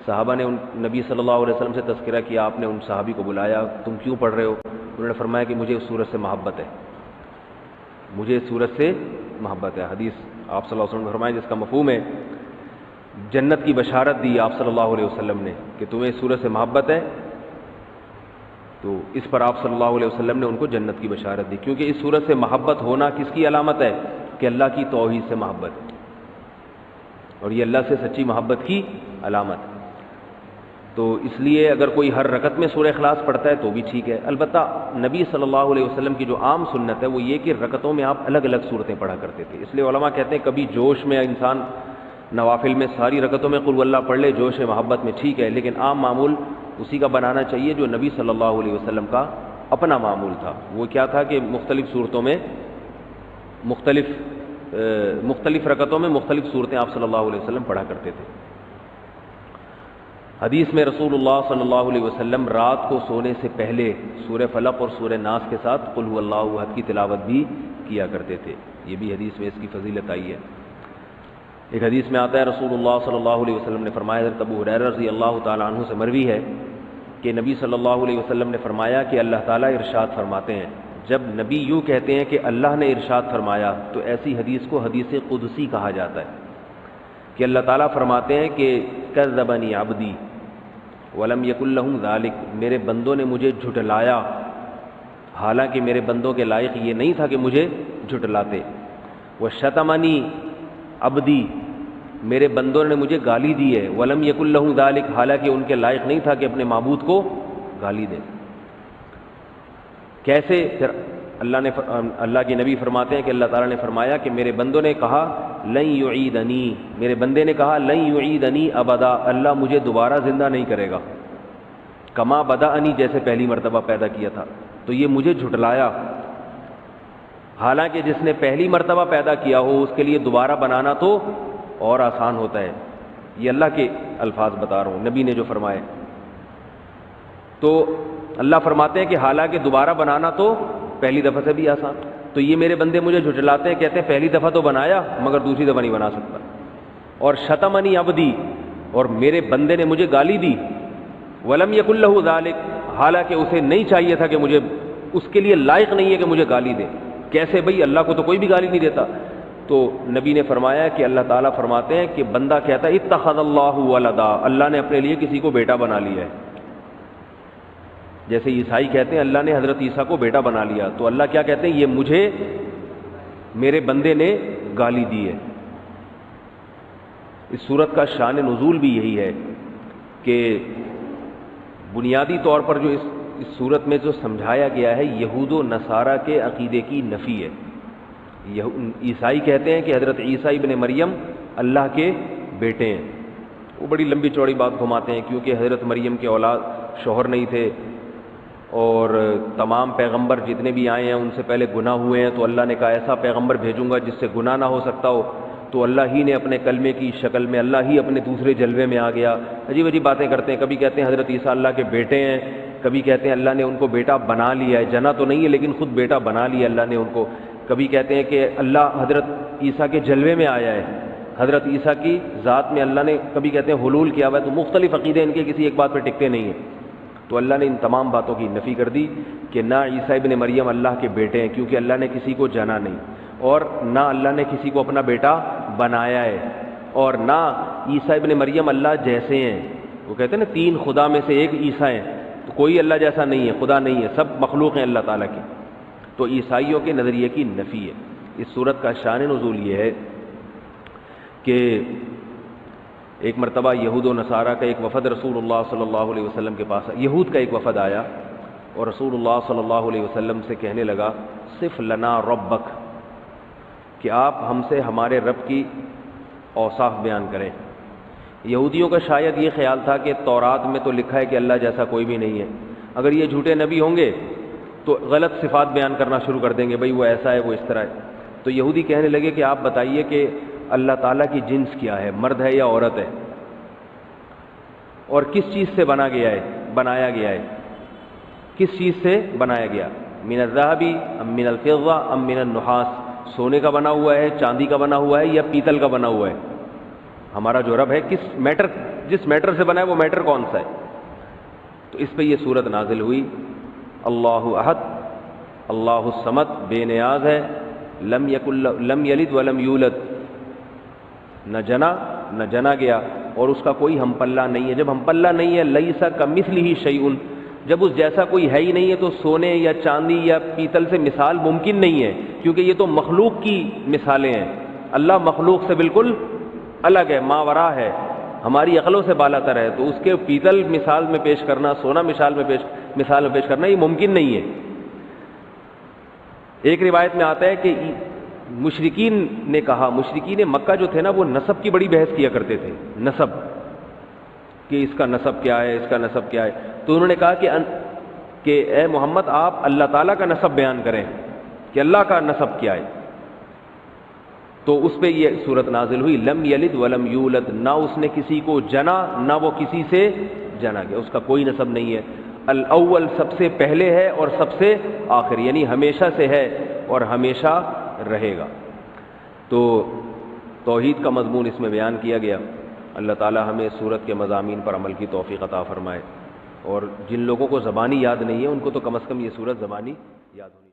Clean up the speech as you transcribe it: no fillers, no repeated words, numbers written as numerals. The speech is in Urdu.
صحابہ نے نبی صلی اللہ علیہ وسلم سے تذکرہ کیا، آپ نے ان صحابی کو بلایا، تم کیوں پڑھ رہے ہو؟ انہوں نے فرمایا کہ مجھے اس سورت سے محبت ہے، مجھے اس سورت سے محبت ہے۔ حدیث آپ صلی اللہ علیہ وسلم نے فرمایا جس کا مفہوم ہے جنت کی بشارت دی آپ صلی اللہ علیہ وسلم نے کہ تمہیں اس سورت سے محبت ہے، تو اس پر آپ صلی اللہ علیہ وسلم نے ان کو جنت کی بشارت دی، کیونکہ اس سورت سے محبت ہونا کس کی علامت ہے؟ کہ اللہ کی توحید سے محبت ہے، اور یہ اللہ سے سچی محبت کی علامت ہے۔ تو اس لیے اگر کوئی ہر رکعت میں سورہ اخلاص پڑھتا ہے تو بھی ٹھیک ہے۔ البتہ نبی صلی اللہ علیہ وسلم کی جو عام سنت ہے وہ یہ کہ رکعتوں میں آپ الگ الگ صورتیں پڑھا کرتے تھے، اس لیے علماء کہتے ہیں کبھی جوش میں انسان نوافل میں ساری رکعتوں میں قل ہو اللہ پڑھ لے، جوش محبت میں ٹھیک ہے، لیکن عام معمول اسی کا بنانا چاہیے جو نبی صلی اللہ علیہ وسلم کا اپنا معمول تھا۔ وہ کیا تھا کہ مختلف صورتوں میں مختلف رکعتوں میں مختلف صورتیں آپ صلی اللہ علیہ وسلم پڑھا کرتے تھے۔ حدیث میں رسول اللہ صلی اللہ علیہ وسلم رات کو سونے سے پہلے سورہ فلق اور سورہ ناس کے ساتھ قل هو اللہ احد کی تلاوت بھی کیا کرتے تھے، یہ بھی حدیث میں اس کی فضیلت آئی ہے۔ ایک حدیث میں آتا ہے رسول اللہ صلی اللہ علیہ وسلم نے فرمایا، حضرت ابو ہریرہ رضی اللہ تعالی عنہ سے مروی ہے کہ نبی صلی اللہ علیہ وسلم نے فرمایا کہ اللہ تعالیٰ ارشاد فرماتے ہیں، جب نبی یوں کہتے ہیں کہ اللہ نے ارشاد فرمایا تو ایسی حدیث کو حدیث قدسی کہا جاتا ہے کہ اللہ تعالیٰ فرماتے ہیں کہ کذبنی عبدی ولم یکن لہ ذالک، میرے بندوں نے مجھے جھٹلایا حالانکہ میرے بندوں کے لائق یہ نہیں تھا کہ مجھے جھٹلاتے، وشتمنی عبدی، میرے بندوں نے مجھے گالی دی ہے، ولم یکن لہ ذالک، حالانکہ ان کے لائق نہیں تھا کہ اپنے معبود کو گالی دیں۔ کیسے؟ پھر اللہ کے نبی فرماتے ہیں کہ اللہ تعالیٰ نے فرمایا کہ میرے بندوں نے کہا لن یعیدنی، میرے بندے نے کہا لن یعیدنی ابدا، اللہ مجھے دوبارہ زندہ نہیں کرے گا، کما بدأنی، جیسے پہلی مرتبہ پیدا کیا تھا، تو یہ مجھے جھٹلایا۔ حالانکہ جس نے پہلی مرتبہ پیدا کیا ہو اس کے لیے دوبارہ بنانا تو اور آسان ہوتا ہے۔ یہ اللہ کے الفاظ بتا رہا ہوں، نبی نے جو فرمائے۔ تو اللہ فرماتے ہیں کہ حالانکہ دوبارہ بنانا تو پہلی دفعہ سے بھی آسان، تو یہ میرے بندے مجھے جھٹلاتے ہیں، کہتے ہیں پہلی دفعہ تو بنایا مگر دوسری دفعہ نہیں بنا سکتا۔ اور شتمنی عبدی، اور میرے بندے نے مجھے گالی دی، ولم یکن لہ ذالک، حالانکہ اسے نہیں چاہیے تھا کہ مجھے، اس کے لیے لائق نہیں ہے کہ مجھے گالی دے۔ کیسے بھئی؟ اللہ کو تو کوئی بھی گالی نہیں دیتا۔ تو نبی نے فرمایا کہ اللہ تعالیٰ فرماتے ہیں کہ بندہ کہتا ہے اتخذ اللہ ولدا، اللہ نے اپنے لیے کسی کو بیٹا بنا لیا ہے۔ جیسے عیسائی کہتے ہیں اللہ نے حضرت عیسیٰ کو بیٹا بنا لیا، تو اللہ کیا کہتے ہیں؟ یہ مجھے میرے بندے نے گالی دی ہے۔ اس صورت کا شان نزول بھی یہی ہے کہ بنیادی طور پر جو اس صورت میں جو سمجھایا گیا ہے یہود و نصارہ کے عقیدے کی نفی ہے۔ عیسائی کہتے ہیں کہ حضرت عیسیٰ ابن مریم اللہ کے بیٹے ہیں، وہ بڑی لمبی چوڑی بات گھماتے ہیں، کیونکہ حضرت مریم کے اولاد شوہر نہیں تھے، اور تمام پیغمبر جتنے بھی آئے ہیں ان سے پہلے گناہ ہوئے ہیں، تو اللہ نے کہا ایسا پیغمبر بھیجوں گا جس سے گناہ نہ ہو سکتا ہو، تو اللہ ہی نے اپنے کلمے کی شکل میں، اللہ ہی اپنے دوسرے جلوے میں آ گیا۔ عجیب عجیب باتیں کرتے ہیں، کبھی کہتے ہیں حضرت عیسیٰ اللہ کے بیٹے ہیں، کبھی کہتے ہیں اللہ نے ان کو بیٹا بنا لیا ہے، جنا تو نہیں ہے لیکن خود بیٹا بنا لیا اللہ نے ان کو، کبھی کہتے ہیں کہ اللہ حضرت عیسیٰ کے جلوے میں آیا ہے، حضرت عیسیٰ کی ذات میں اللہ نے، کبھی کہتے ہیں حلول کیا ہوا ہے۔ تو مختلف عقیدے ان کے کسی ایک بات پہ ٹکتے نہیں ہیں، تو اللہ نے ان تمام باتوں کی نفی کر دی کہ نہ عیسیٰ ابن مریم اللہ کے بیٹے ہیں، کیونکہ اللہ نے کسی کو جنا نہیں، اور نہ اللہ نے کسی کو اپنا بیٹا بنایا ہے، اور نہ عیسیٰ ابن مریم اللہ جیسے ہیں۔ وہ کہتے ہیں نا تین خدا میں سے ایک عیسیٰ ہیں، تو کوئی اللہ جیسا نہیں ہے، خدا نہیں ہے، سب مخلوق ہیں اللہ تعالیٰ کی۔ تو عیسائیوں کے نظریے کی نفی ہے۔ اس صورت کا شان نزول یہ ہے کہ ایک مرتبہ یہود و نصارہ کا ایک وفد رسول اللہ صلی اللہ علیہ وسلم کے پاس، یہود کا ایک وفد آیا اور رسول اللہ صلی اللہ علیہ وسلم سے کہنے لگا صف لنا ربک، کہ آپ ہم سے ہمارے رب کی اوصاف بیان کریں۔ یہودیوں کا شاید یہ خیال تھا کہ تورات میں تو لکھا ہے کہ اللہ جیسا کوئی بھی نہیں ہے، اگر یہ جھوٹے نبی ہوں گے تو غلط صفات بیان کرنا شروع کر دیں گے، بھئی وہ ایسا ہے وہ اس طرح ہے۔ تو یہودی کہنے لگے کہ آپ بتائیے کہ اللہ تعالیٰ کی جنس کیا ہے، مرد ہے یا عورت ہے، اور کس چیز سے بنایا گیا ہے، کس چیز سے بنایا گیا، من الذهب ام من الفضة ام من النحاس، سونے کا بنا ہوا ہے، چاندی کا بنا ہوا ہے یا پیتل کا بنا ہوا ہے، ہمارا جو رب ہے کس میٹر جس میٹر سے بنا ہے وہ میٹر کون سا ہے. تو اس پہ یہ صورت نازل ہوئی. اللہ احد اللہ الصمد، بے نیاز ہے، لم یلد ولم یولد، نہ جنا نہ جنا گیا، اور اس کا کوئی ہم پلہ نہیں ہے. جب ہم پلہ نہیں ہے، لیس کمثلہ شیء، جب اس جیسا کوئی ہے ہی نہیں ہے، تو سونے یا چاندی یا پیتل سے مثال ممکن نہیں ہے، کیونکہ یہ تو مخلوق کی مثالیں ہیں. اللہ مخلوق سے بالکل الگ ہے، ماورا ہے، ہماری عقلوں سے بالا تر ہے. تو اس کے پیتل مثال میں پیش کرنا، سونا مثال میں پیش کرنا یہ ممکن نہیں ہے. ایک روایت میں آتا ہے کہ مشرکین نے کہا، مشرکین مکہ جو تھے نا، وہ نسب کی بڑی بحث کیا کرتے تھے. نسب کہ اس کا نسب کیا ہے، اس کا نسب کیا ہے. تو انہوں نے کہا کہ اے محمد آپ اللہ تعالیٰ کا نسب بیان کریں کہ اللہ کا نسب کیا ہے. تو اس پہ یہ صورت نازل ہوئی، لم یلد ولم یولد، نہ اس نے کسی کو جنا نہ وہ کسی سے جنا گیا، اس کا کوئی نسب نہیں ہے. الاول سب سے پہلے ہے اور سب سے آخر، یعنی ہمیشہ سے ہے اور ہمیشہ رہے گا. تو توحید کا مضمون اس میں بیان کیا گیا. اللہ تعالی ہمیں سورت کے مضامین پر عمل کی توفیق عطا فرمائے، اور جن لوگوں کو زبانی یاد نہیں ہے ان کو تو کم از کم یہ سورت زبانی یاد ہونی